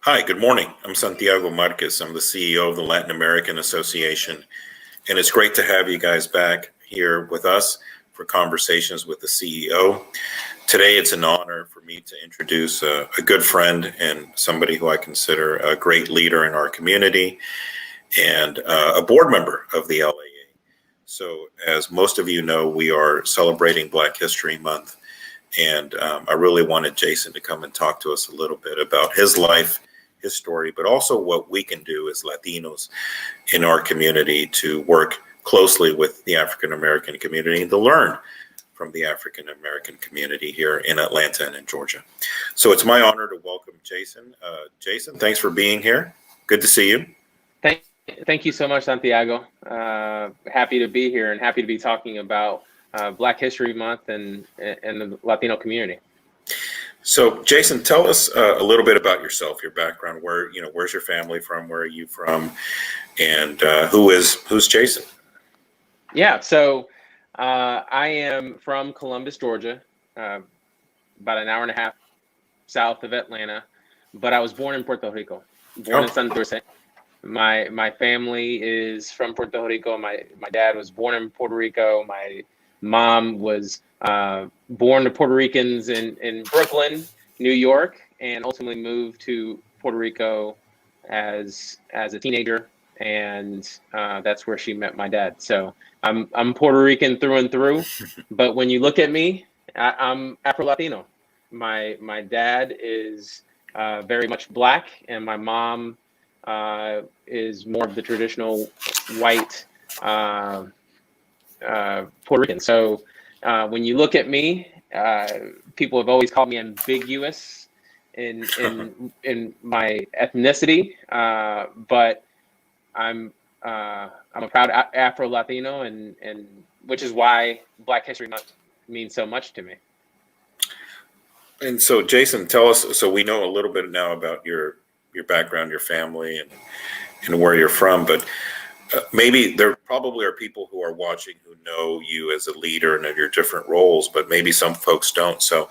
Hi, good morning. I'm Santiago Marquez. I'm the CEO of the Latin American Association, and it's great to have you guys back here with us for conversations with the CEO. Today, it's an honor for me to introduce a good friend and somebody who I consider a great leader in our community and a board member of the LAA. So, as most of you know, we are celebrating Black History Month, and I really wanted Jason to come and talk to us a little bit about his life, his story, but also what we can do as Latinos in our community to work closely with the African American community and to learn from the African American community here in Atlanta and in Georgia. So it's my honor to welcome Jason. Jason, thanks for being here. Good to see you. Thank, thank you so much, Santiago. Happy to be here and happy to be talking about Black History Month and the Latino community. So, Jason, tell us a little bit about yourself, your background. Where's your family from? Where are you from? And who's Jason? Yeah, so I am from Columbus, Georgia, about an hour and a half south of Atlanta, but I was born in Puerto Rico, born in Santurce. My family is from Puerto Rico. My dad was born in Puerto Rico. My mom was born to Puerto Ricans in Brooklyn, New York, and ultimately moved to Puerto Rico as a teenager, and that's where she met my dad. So I'm Puerto Rican through and through, but when you look at me, I'm Afro-Latino. My dad is very much Black, and my mom is more of the traditional white Puerto Rican. So when you look at me, people have always called me ambiguous in my ethnicity, but I'm a proud Afro-Latino, and which is why Black History Month means so much to me. And so, Jason, tell us. So we know a little bit now about your background, your family, and where you're from. But maybe there probably are people who are watching who know you as a leader and of your different roles, but maybe some folks don't. So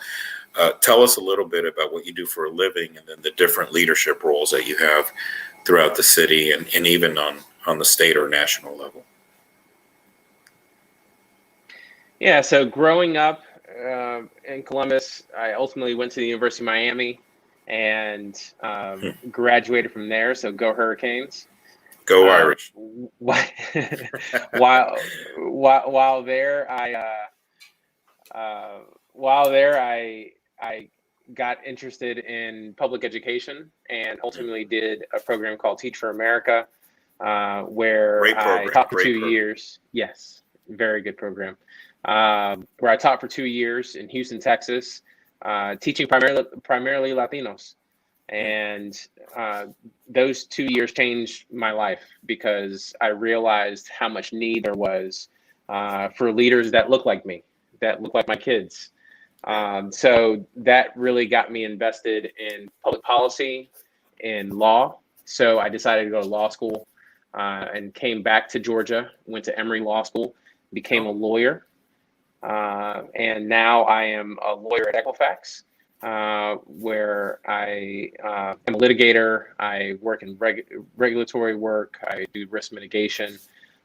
tell us a little bit about what you do for a living, and then the different leadership roles that you have throughout the city and even on the state or national level. Yeah, so growing up in Columbus, I ultimately went to the University of Miami and graduated from there. So go Hurricanes. Go Irish. While there, I got interested in public education and ultimately did a program called Teach for America, where I taught for 2 years. Yes, very good program. Where I taught for 2 years in Houston, Texas, teaching primarily Latinos. And those 2 years changed my life because I realized how much need there was for leaders that look like me, that look like my kids. So that really got me invested in public policy, in law. So I decided to go to law school and came back to Georgia, went to Emory Law School, became a lawyer. And now I am a lawyer at Equifax, where I am a litigator. I work in regulatory work. I do risk mitigation,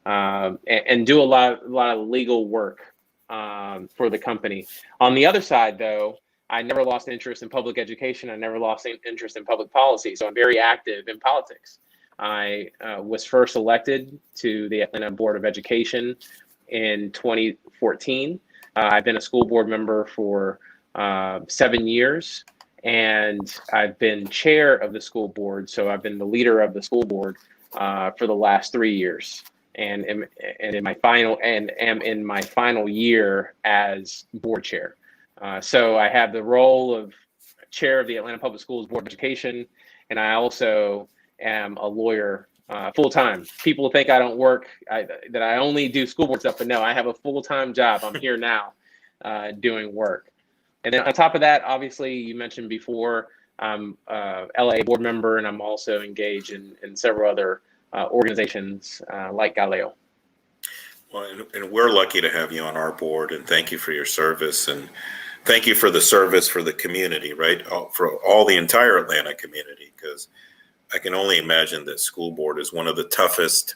and do a lot of legal work for the company. On the other side, though, I never lost interest in public education. I never lost interest in public policy. So I'm very active in politics. I was first elected to the Atlanta Board of Education in 2014. I've been a school board member for 7 years, and I've been chair of the school board. So I've been the leader of the school board for the last 3 years, and am in my final year as board chair. So I have the role of chair of the Atlanta Public Schools Board of Education, and I also am a lawyer full time. People think I don't work, that I only do school board stuff, but no, I have a full-time job. I'm here now doing work. And then on top of that, obviously, you mentioned before, I'm a LA board member, and I'm also engaged in several other organizations like Galileo. Well, and we're lucky to have you on our board, and thank you for your service. And thank you for the service for the community, right? For all the entire Atlanta community, because I can only imagine that school board is one of the toughest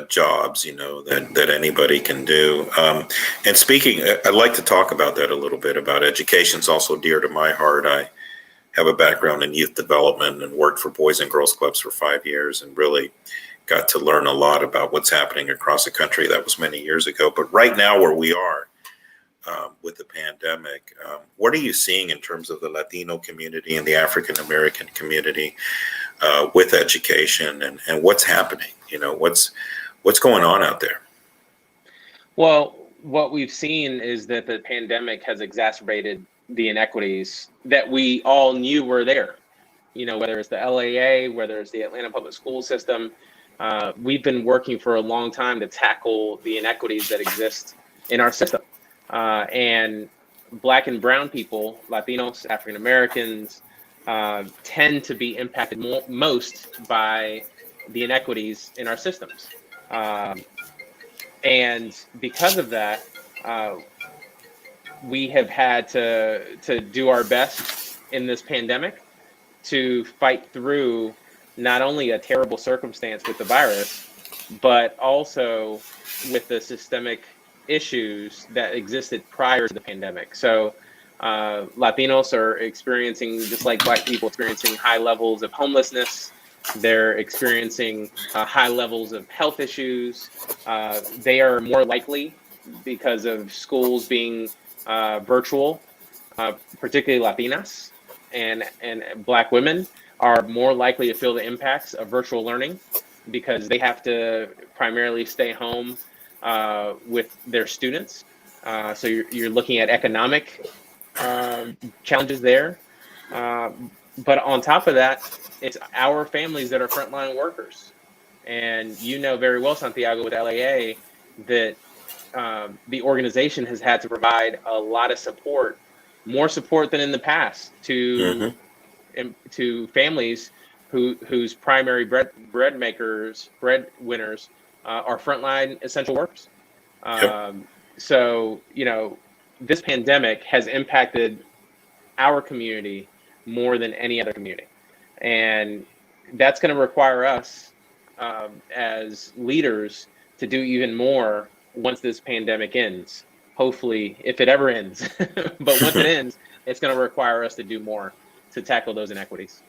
jobs, that anybody can do. And speaking, I'd like to talk about that a little bit. About education is also dear to my heart. I have a background in youth development and worked for Boys and Girls Clubs for 5 years, and really got to learn a lot about what's happening across the country. That was many years ago. But right now, where we are with the pandemic, what are you seeing in terms of the Latino community and the African American community with education, and what's happening? What's going on out there? Well, what we've seen is that the pandemic has exacerbated the inequities that we all knew were there. Whether it's the LAA, whether it's the Atlanta public school system, we've been working for a long time to tackle the inequities that exist in our system. And Black and brown people, Latinos, African Americans, tend to be impacted most by the inequities in our systems. And because of that, we have had to do our best in this pandemic to fight through not only a terrible circumstance with the virus, but also with the systemic issues that existed prior to the pandemic. So Latinos are experiencing, just like Black people, experiencing high levels of homelessness. They're experiencing high levels of health issues. They are more likely, because of schools being virtual, particularly Latinas and Black women are more likely to feel the impacts of virtual learning, because they have to primarily stay home with their students. So you're looking at economic challenges there. But on top of that, it's our families that are frontline workers. And very well, Santiago, with LAA, that the organization has had to provide a lot of support, more support than in the past, to families whose primary breadwinners are frontline essential workers. Yep. So this pandemic has impacted our community more than any other community, and that's going to require us as leaders to do even more once this pandemic ends. Hopefully, if it ever ends, but once it ends, it's going to require us to do more to tackle those inequities.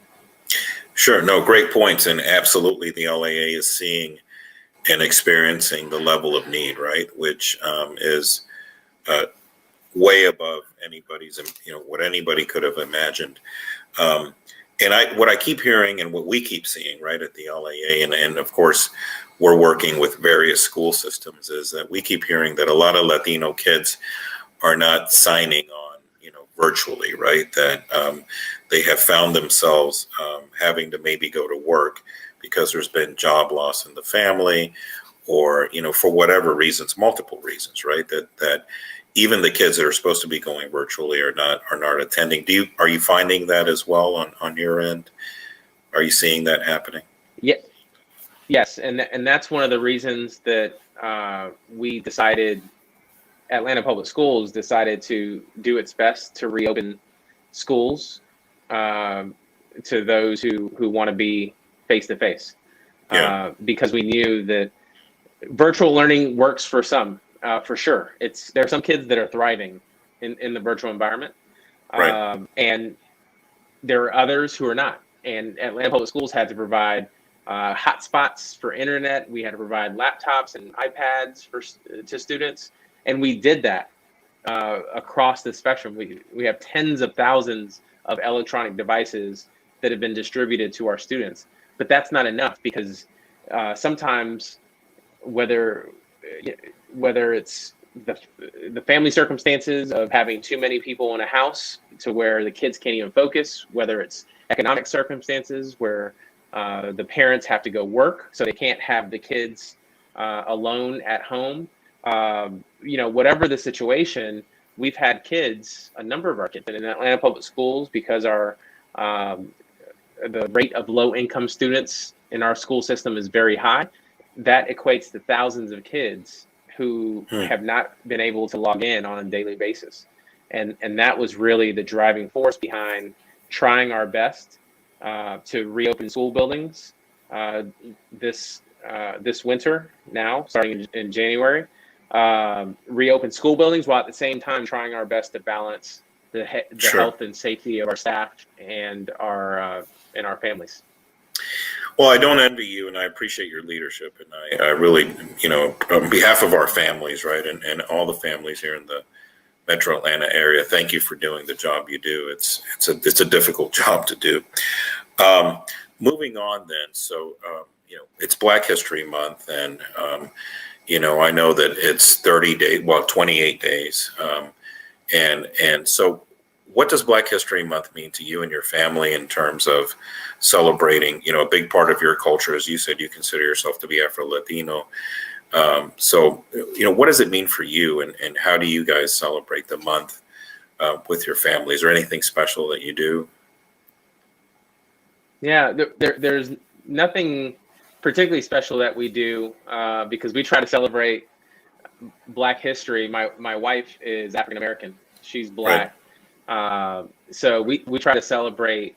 Sure. No, great points. And absolutely, the LAA is seeing and experiencing the level of need, right? Which is way above anybody's, what anybody could have imagined. And what I keep hearing and what we keep seeing, right, at the LAA, and of course, we're working with various school systems, is that we keep hearing that a lot of Latino kids are not signing on, virtually, right? That they have found themselves having to maybe go to work because there's been job loss in the family, or, for whatever reasons, multiple reasons, right? That even the kids that are supposed to be going virtually are not attending. Are you finding that as well on your end? Are you seeing that happening? Yeah. Yes, and that's one of the reasons that we decided, Atlanta Public Schools decided to do its best to reopen schools to those who want to be face-to-face. Because we knew that virtual learning works for some, for sure. There are some kids that are thriving in the virtual environment, right. And there are others who are not. And Atlanta Public Schools had to provide hotspots for internet. We had to provide laptops and iPads to students, and we did that across the spectrum. We have tens of thousands of electronic devices that have been distributed to our students, but that's not enough, because sometimes whether it's the family circumstances of having too many people in a house to where the kids can't even focus, whether it's economic circumstances where the parents have to go work, so they can't have the kids alone at home. Whatever the situation, we've had a number of our kids in Atlanta Public Schools, because the rate of low-income students in our school system is very high. That equates to thousands of kids who have not been able to log in on a daily basis. And that was really the driving force behind trying our best to reopen school buildings this winter now, starting in January. Reopen school buildings while at the same time trying our best to balance the health and safety of our staff and our families. Well, I don't envy you, and I appreciate your leadership, and I really, on behalf of our families, right, and all the families here in the Metro Atlanta area, thank you for doing the job you do. It's a difficult job to do. Moving on then, so it's Black History Month, and I know that it's 30 days, well, 28 days, and so what does Black History Month mean to you and your family in terms of celebrating? A big part of your culture, as you said, you consider yourself to be Afro-Latino. So what does it mean for you, and how do you guys celebrate the month with your family? Is there anything special that you do? Yeah, there's nothing particularly special that we do because we try to celebrate Black history. My wife is African American. She's Black. Right. So we try to celebrate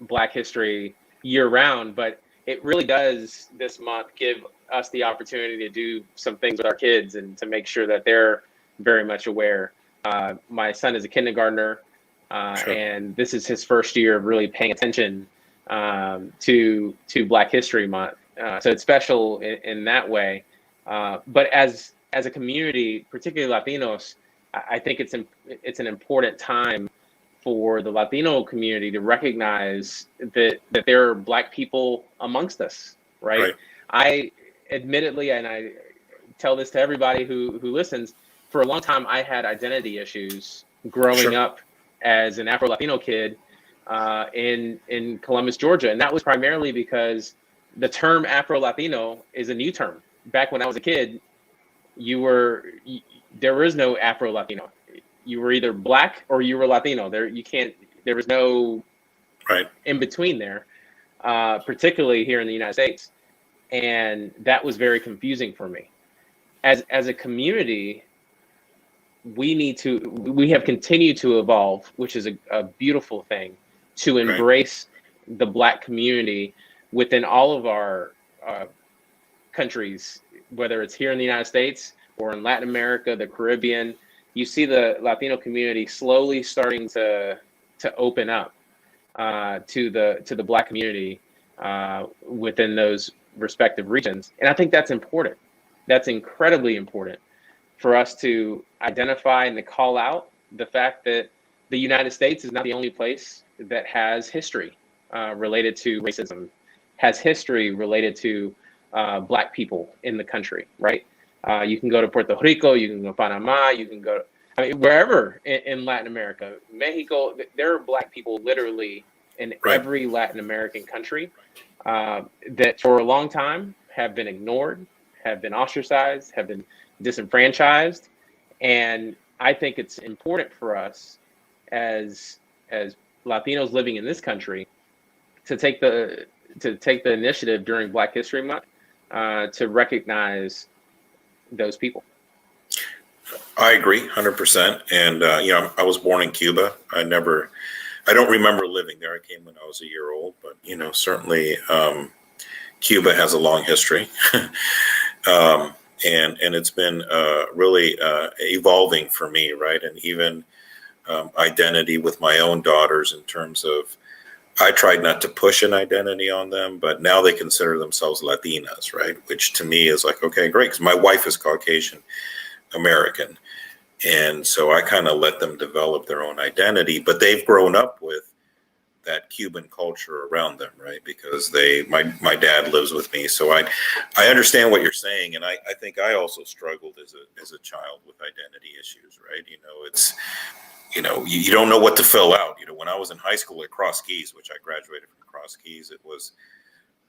Black history year round, but it really does this month give us the opportunity to do some things with our kids and to make sure that they're very much aware. My son is a kindergartner, and this is his first year of really paying attention to Black History Month. So it's special in that way. But as a community, particularly Latinos, I think it's an important time for the Latino community to recognize that there are Black people amongst us, right? I admittedly, and I tell this to everybody who listens, for a long time I had identity issues growing up as an Afro-Latino kid in Columbus, Georgia. And that was primarily because the term Afro-Latino is a new term. Back when I was a kid, there was no Afro-Latino. You were either Black or you were Latino. There was no in between there, particularly here in the United States. And that was very confusing for me. As a community, we have continued to evolve, which is a beautiful thing, to embrace the Black community within all of our countries, whether it's here in the United States or in Latin America, the Caribbean. You see the Latino community slowly starting to open up to the Black community within those respective regions. And I think that's important. That's incredibly important for us to identify and to call out the fact that the United States is not the only place that has history related to racism, has history related to Black people in the country, right? You can go to Puerto Rico, you can go to Panama, you can go wherever in Latin America, Mexico. There are Black people literally in every Latin American country that for a long time have been ignored, have been ostracized, have been disenfranchised. And I think it's important for us as Latinos living in this country to take the initiative during Black History Month to recognize those people. I agree 100%. And, I was born in Cuba. I don't remember living there. I came when I was a year old, but, certainly Cuba has a long history. And it's been really evolving for me, right? And even identity with my own daughters in terms of, I tried not to push an identity on them, but now they consider themselves Latinas, right? Which to me is like, okay, great, because my wife is Caucasian American. And so I kind of let them develop their own identity, but they've grown up with that Cuban culture around them, right? Because my dad lives with me. So I understand what you're saying. And I think I also struggled as a child with identity issues, right? It's, you don't know what to fill out. When I was in high school at Cross Keys, which I graduated from Cross Keys, it was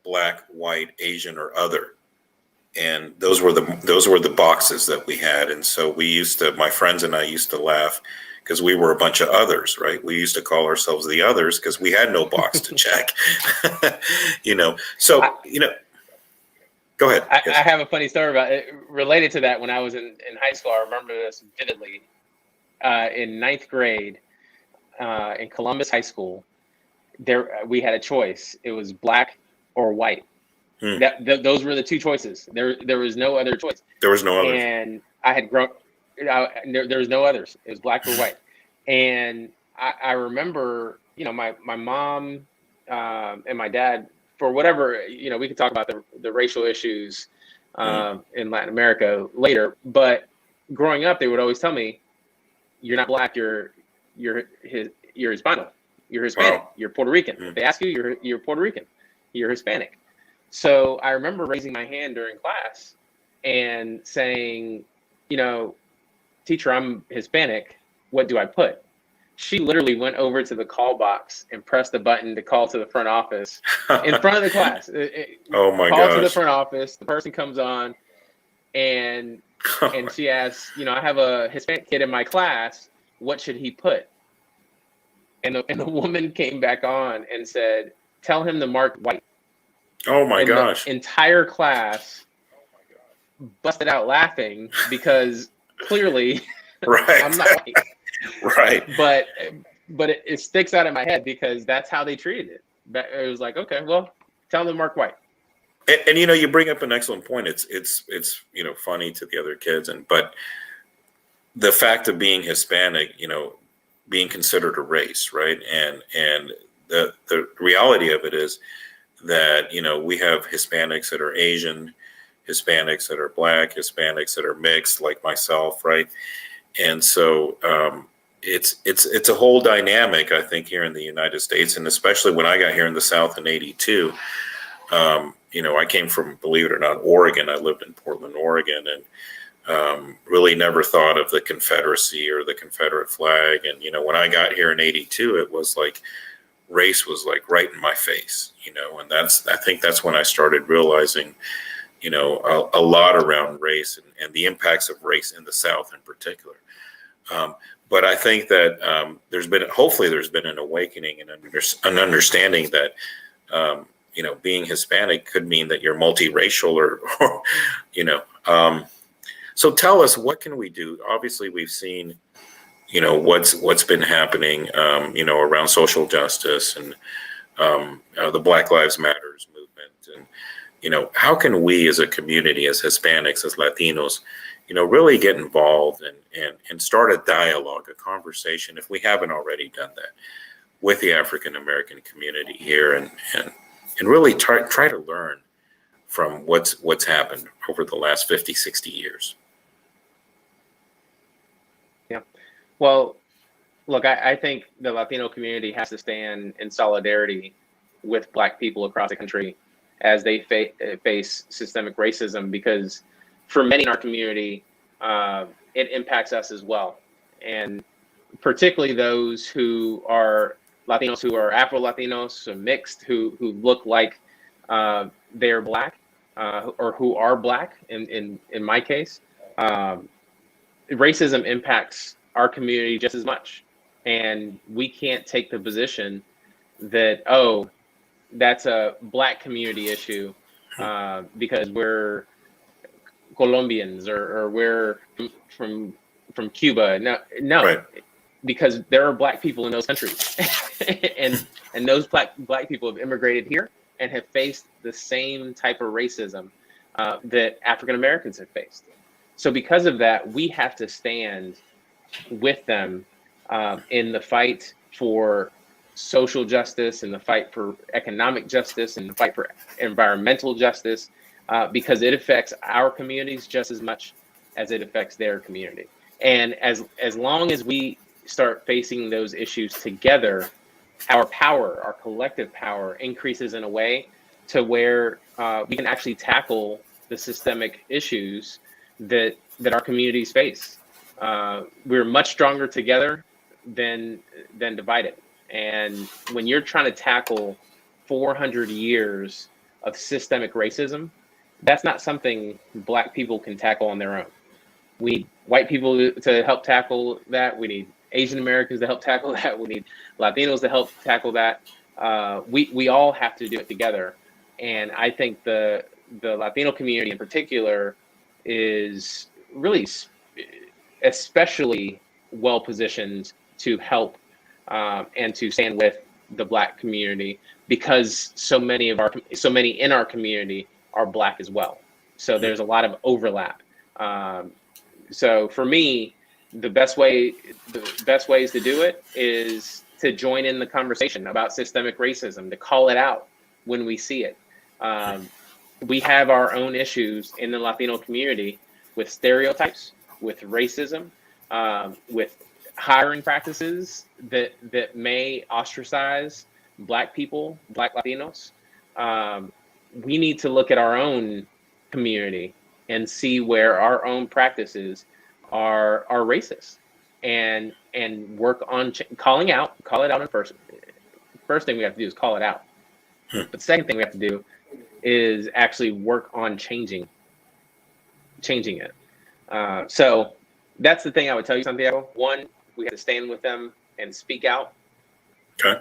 Black, white, Asian, or other. And those were the boxes that we had. And so my friends and I used to laugh because we were a bunch of others, right? We used to call ourselves the others because we had no box to check. So, go ahead. I have a funny story about it related to that. When I was in high school, I remember this vividly. in ninth grade in Columbus High School, we had a choice. It was black or white. Those were the two choices. There was no other choice. There was no other. And I had grown. There was no others. It was black or white. And I remember, my mom and my dad, for whatever, we could talk about the racial issues in Latin America later. But growing up, they would always tell me, "You're not black. You're Hispano. You're Hispanic. Wow. You're Puerto Rican. If they ask you, you're Puerto Rican. You're Hispanic." So I remember raising my hand during class and saying, "Teacher, I'm Hispanic. What do I put?" She literally went over to the call box and pressed the button to call to the front office in front of the class. Oh my gosh. Call to the front office. The person comes on and she asks, I have a Hispanic kid in my class. What should he put? And the woman came back on and said, "Tell him to mark white." Oh my gosh. The entire class busted out laughing because clearly right. I'm not white. Right. But it sticks out in my head because that's how they treated it. It was like, okay, well, tell them to mark white. And you bring up an excellent point. It's funny to the other kids, but the fact of being Hispanic, being considered a race, right? And the reality of it is that we have Hispanics that are Asian, Hispanics that are black, Hispanics that are mixed, like myself, right? And so it's a whole dynamic, I think, here in the United States, and especially when I got here in the South in '82. I came from, believe it or not, Oregon. I lived in Portland, Oregon, and really never thought of the Confederacy or the Confederate flag. And when I got here in '82, it was like race was like right in my face, and I think that's when I started realizing, a lot around race and the impacts of race in the South in particular. But I think that hopefully there's been an awakening and an understanding that, being Hispanic could mean that you're multiracial or so tell us, what can we do? Obviously we've seen, what's been happening, around social justice and the Black Lives Matters movement. And, how can we as a community, as Hispanics, as Latinos, really get involved and start a dialogue, a conversation, if we haven't already done that, with the African American community here and really try to learn from what's happened over the last 50, 60 years. Yeah. Well, look, I think the Latino community has to stand in solidarity with Black people across the country as they face systemic racism, because for many in our community, it impacts us as well. And particularly those who are Latinos, who are Afro-Latinos, mixed, who look like they're Black, or who are Black in my case. Racism impacts our community just as much. And we can't take the position that, oh, that's a Black community issue because we're Colombians or we're from Cuba. No, right. Because there are Black people in those countries, and those black people have immigrated here and have faced the same type of racism that African Americans have faced. So because of that, we have to stand with them in the fight for social justice, and the fight for economic justice, and the fight for environmental justice, because it affects our communities just as much as it affects their community. And as long as we start facing those issues together, our power, our collective power, increases in a way to where we can actually tackle the systemic issues that our communities face. We're much stronger together than divided. And when you're trying to tackle 400 years of systemic racism, that's not something Black people can tackle on their own. We need white people to help tackle that. We need Asian Americans to help tackle that. We need Latinos to help tackle that. We all have to do it together. And I think the Latino community in particular is really especially well positioned to help and to stand with the Black community, because so many in our community are Black as well. So there's a lot of overlap. So for me, the best ways to do it is to join in the conversation about systemic racism, to call it out when we see it. We have our own issues in the Latino community with stereotypes, with racism, with hiring practices that may ostracize Black people, Black Latinos. We need to look at our own community and see where our own practices are racist, and work on call it out in first thing we have to do is call it out. But the second thing we have to do is actually work on changing it. So that's the thing I would tell you, Santiago. One, we have to stand with them and speak out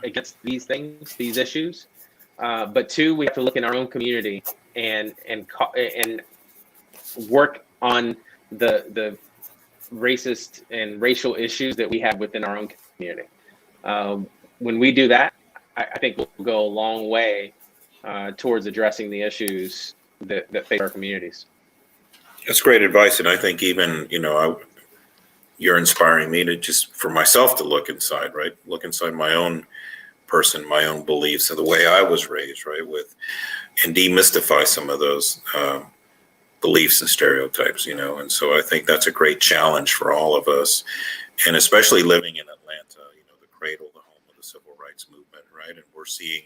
against these things, these issues. But two, we have to look in our own community and work on the racist and racial issues that we have within our own community. When we do that, I think we'll go a long way towards addressing the issues that face our communities. That's great advice, and I think even you're inspiring me to for myself to look inside, right? Look inside my own person, my own beliefs, and the way I was raised, right? And demystify some of those beliefs and stereotypes, And so I think that's a great challenge for all of us, and especially living in Atlanta, the cradle, the home of the civil rights movement, right? And we're seeing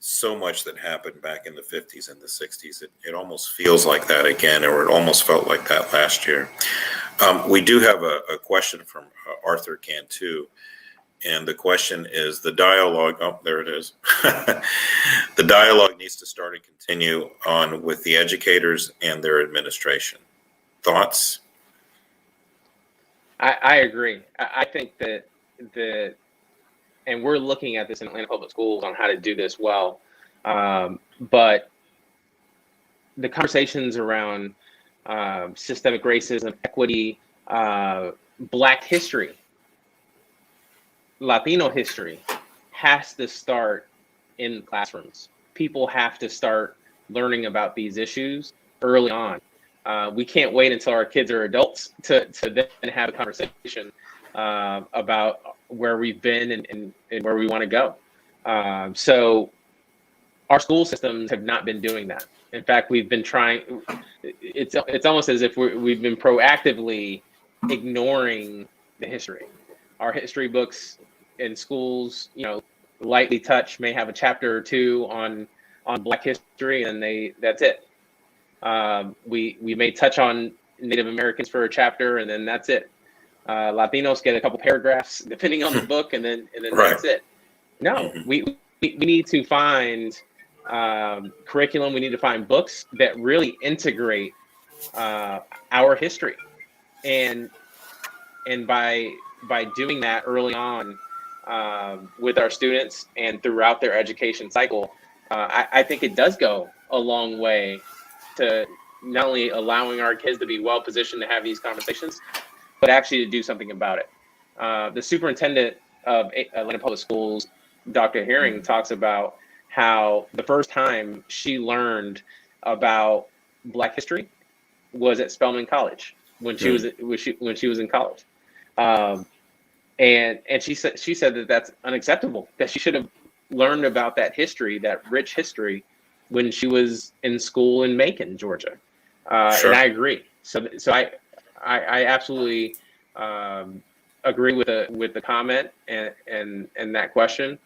so much that happened back in the 50s and the 60s. It almost feels like that again, or it almost felt like that last year. We do have a question from Arthur Cantu, and the question is the dialogue. Oh, there it is. The dialogue needs to start and continue on with the educators and their administration. Thoughts? I agree. I think that and we're looking at this in Atlanta Public Schools on how to do this well. But the conversations around systemic racism, equity, Black history, Latino history has to start in classrooms. People have to start learning about these issues early on. We can't wait until our kids are adults to then have a conversation about where we've been and where we want to go. So our school systems have not been doing that. In fact, we've been trying. It's almost as if we've been proactively ignoring the history. Our history books in schools, lightly touch, may have a chapter or two on Black history, and that's it. We may touch on Native Americans for a chapter, and then that's it. Latinos get a couple paragraphs depending on the book, and then right. That's it. No, we need to find curriculum. We need to find books that really integrate our history, and by doing that early on with our students and throughout their education cycle, I think it does go a long way to not only allowing our kids to be well positioned to have these conversations, but actually to do something about it. The superintendent of Atlanta Public Schools, Dr. Herring, talks about how the first time she learned about Black history was at Spelman College when she was in college, and she said that that's unacceptable. That she should have learned about that history, that rich history, when she was in school in Macon, Georgia. Sure. And I agree. So I absolutely agree with the comment and that question.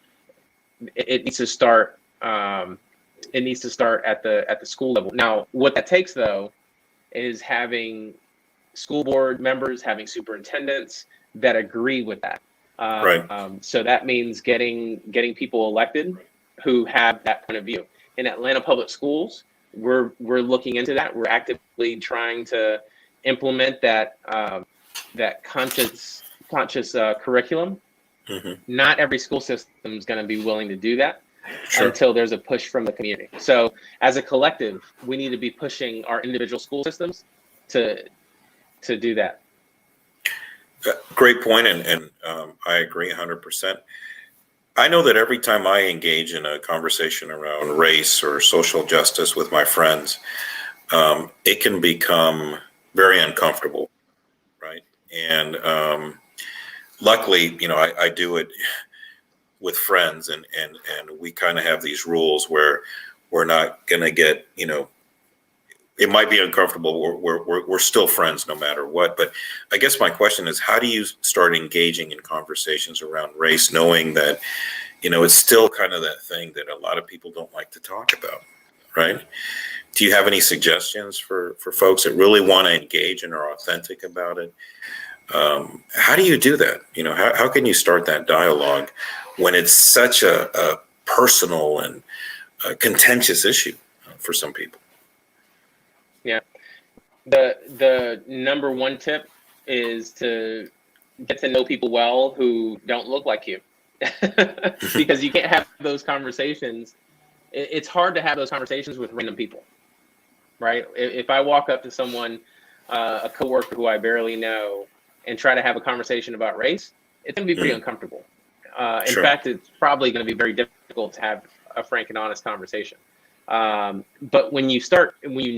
It needs to start. It needs to start at the school level. Now, what that takes though is having school board members, having superintendents that agree with that. Right. So that means getting people elected who have that point of view. In Atlanta Public Schools, we're looking into that. We're actively trying to implement that conscious curriculum. Mm-hmm. Not every school system is going to be willing to do that. Sure. Until there's a push from the community. So as a collective, we need to be pushing our individual school systems to do that. Great point, and I agree 100%. I know that every time I engage in a conversation around race or social justice with my friends, it can become very uncomfortable, right? And luckily, I do it with friends, and we kind of have these rules where we're not going to get, it might be uncomfortable. We're still friends no matter what. But I guess my question is, how do you start engaging in conversations around race, knowing that, it's still kind of that thing that a lot of people don't like to talk about, right? Do you have any suggestions for folks that really want to engage and are authentic about it? How do you do that? How can you start that dialogue when it's such a personal and contentious issue for some people? Yeah. The number one tip is to get to know people well who don't look like you. Because you can't have those conversations. It's hard to have those conversations with random people, right? If I walk up to someone, a coworker who I barely know, and try to have a conversation about race, it's going to be pretty uncomfortable. In fact, it's probably going to be very difficult to have a frank and honest conversation. But when you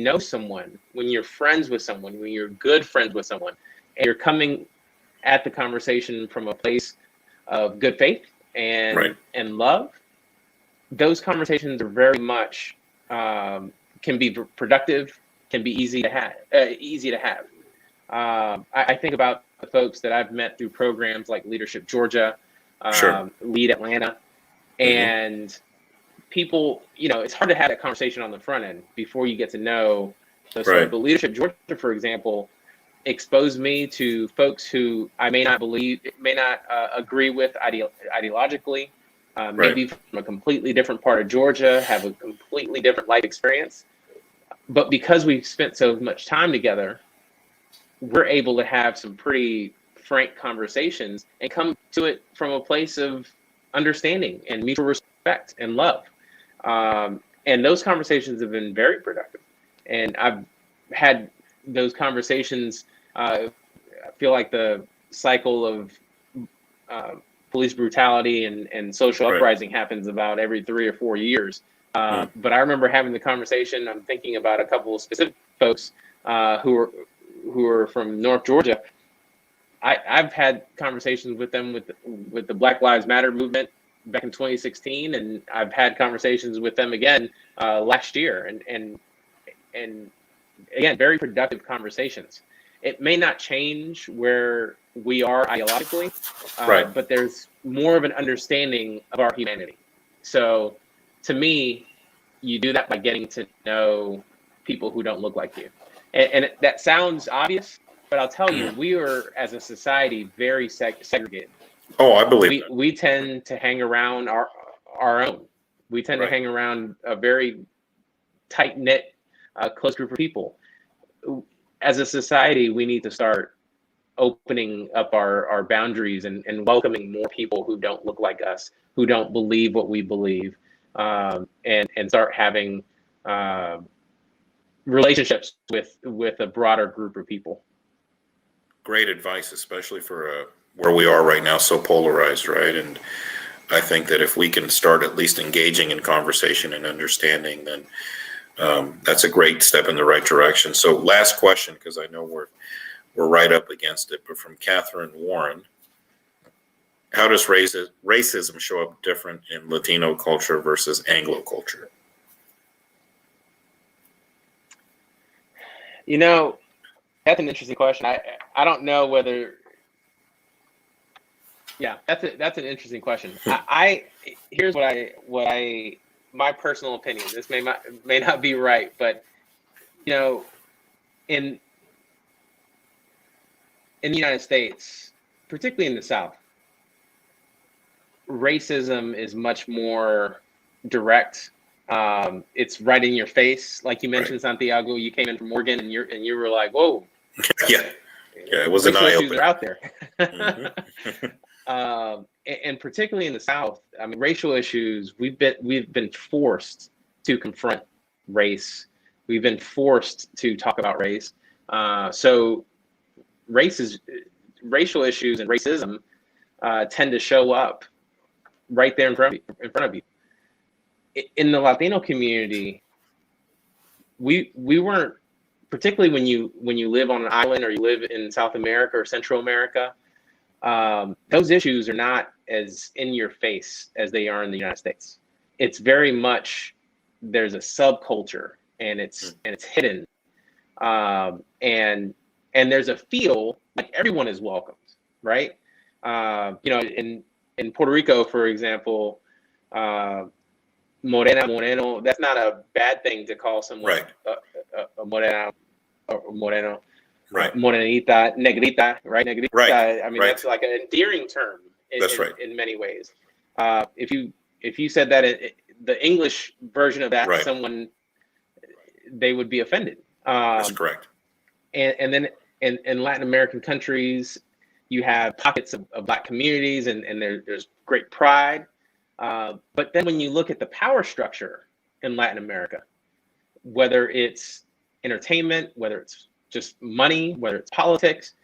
know someone, when you're friends with someone, when you're good friends with someone, and you're coming at the conversation from a place of good faith and love, those conversations are very much can be productive, can be easy to have. I think about the folks that I've met through programs like Leadership Georgia, Lead Atlanta, and people, it's hard to have that conversation on the front end before you get to know those folks. But Leadership Georgia, for example, exposed me to folks who I may not agree with ideologically, maybe from a completely different part of Georgia, have a completely different life experience. But because we've spent so much time together, we're able to have some pretty frank conversations and come to it from a place of understanding and mutual respect and love. And those conversations have been very productive. And I've had those conversations. I feel like the cycle of police brutality and social uprising happens about every 3 or 4 years. But I remember having the conversation. I'm thinking about a couple of specific folks who are from North Georgia. I've had conversations with them with the Black Lives Matter movement back in 2016, and I've had conversations with them again last year, and again, very productive conversations. It may not change where we are ideologically, but there's more of an understanding of our humanity. So to me, you do that by getting to know people who don't look like you. And that sounds obvious, but I'll tell you, we are, as a society, very segregated. Oh, I believe we tend to hang around our own. We tend to hang around a very tight-knit, close group of people. As a society, we need to start opening up our boundaries and welcoming more people who don't look like us, who don't believe what we believe, and start having relationships with a broader group of people. Great advice, especially for where we are right now, so polarized, right? And I think that if we can start at least engaging in conversation and understanding, then that's a great step in the right direction. So last question, because I know we're right up against it, but from Catherine Warren, how does racism show up different in Latino culture versus Anglo culture? That's an interesting question. I don't know whether. Yeah, that's an interesting question. Here's what I my personal opinion. This may not be right, but in the United States, particularly in the South, racism is much more direct. It's right in your face, like you mentioned, Santiago. You came in from Oregon, and you were like, "Whoa." Yeah, it was an eye-opener. Issues are out there. And particularly in the South, I mean, racial issues. We've been forced to confront race. We've been forced to talk about race. So race racial issues and racism tend to show up right there in front of you. In the Latino community, we weren't, particularly when you live on an island or you live in South America or Central America, those issues are not as in your face as they are in the United States. It's very much, there's a subculture, and it's hidden, and there's a feel like everyone is welcomed, right? In Puerto Rico, for example, moreno, that's not a bad thing to call someone right. a morena or moreno, right? Morenita, negrita, right? Negrita. Right. I mean, right. that's like an endearing term in many ways. If you said that the English version of that, someone, they would be offended. That's correct. And then in Latin American countries, you have pockets of Black communities, and there's great pride. But then when you look at the power structure in Latin America, whether it's entertainment, whether it's just money, whether it's politics,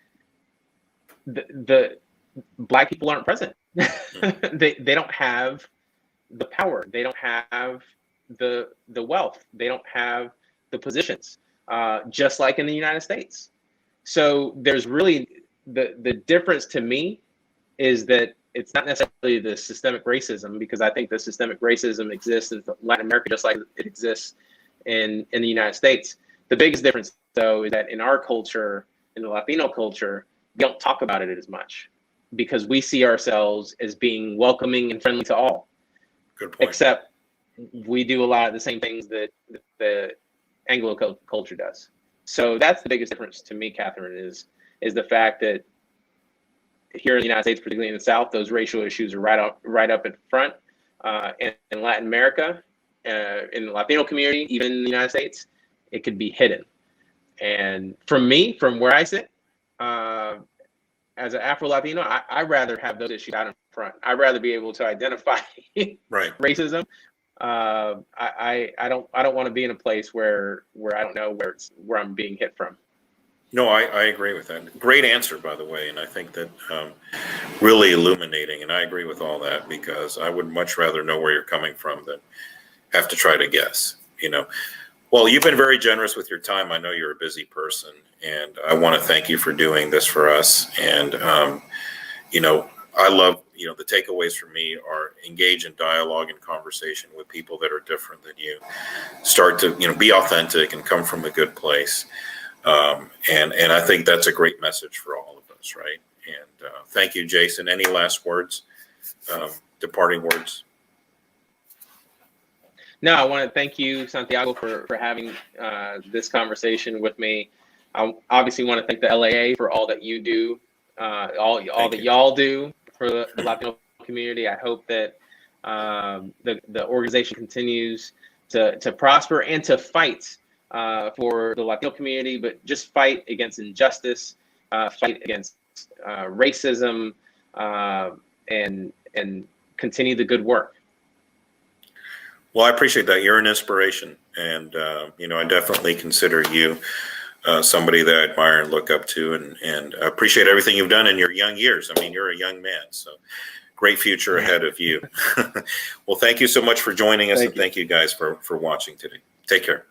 the Black people aren't present. They don't have the power. They don't have the wealth. They don't have the positions, just like in the United States. So there's really the difference to me is that it's not necessarily the systemic racism, because I think the systemic racism exists in Latin America just like it exists in the United States. The biggest difference, though, is that in our culture, in the Latino culture, we don't talk about it as much because we see ourselves as being welcoming and friendly to all. Good point. Except we do a lot of the same things that the Anglo culture does. So that's the biggest difference to me, Catherine, is the fact that here in the United States, particularly in the South, those racial issues are right up in front. And in Latin America, in the Latino community, even in the United States, it could be hidden. And from where I sit, as an Afro-Latino, I'd rather have those issues out in front. I'd rather be able to identify racism. I don't want to be in a place where I don't know where I'm being hit from. No, I agree with that. Great answer, by the way. And I think that really illuminating. And I agree with all that, because I would much rather know where you're coming from than have to try to guess, Well, you've been very generous with your time. I know you're a busy person, and I want to thank you for doing this for us. And, I love, the takeaways for me are engage in dialogue and conversation with people that are different than you. Start to, be authentic and come from a good place. And I think that's a great message for all of us, right? And thank you, Jason. Any last words, departing words? No, I want to thank you, Santiago, for having this conversation with me. I obviously want to thank the LAA for all that you do, all that y'all do for the Latino community. I hope that the organization continues to prosper and to fight for the Latino community, but just fight against injustice, fight against racism, and continue the good work. Well, I appreciate that. You're an inspiration. And, I definitely consider you somebody that I admire and look up to, and appreciate everything you've done in your young years. I mean, you're a young man, so great future ahead of you. Well, thank you so much for joining us. Thank you guys for watching today. Take care.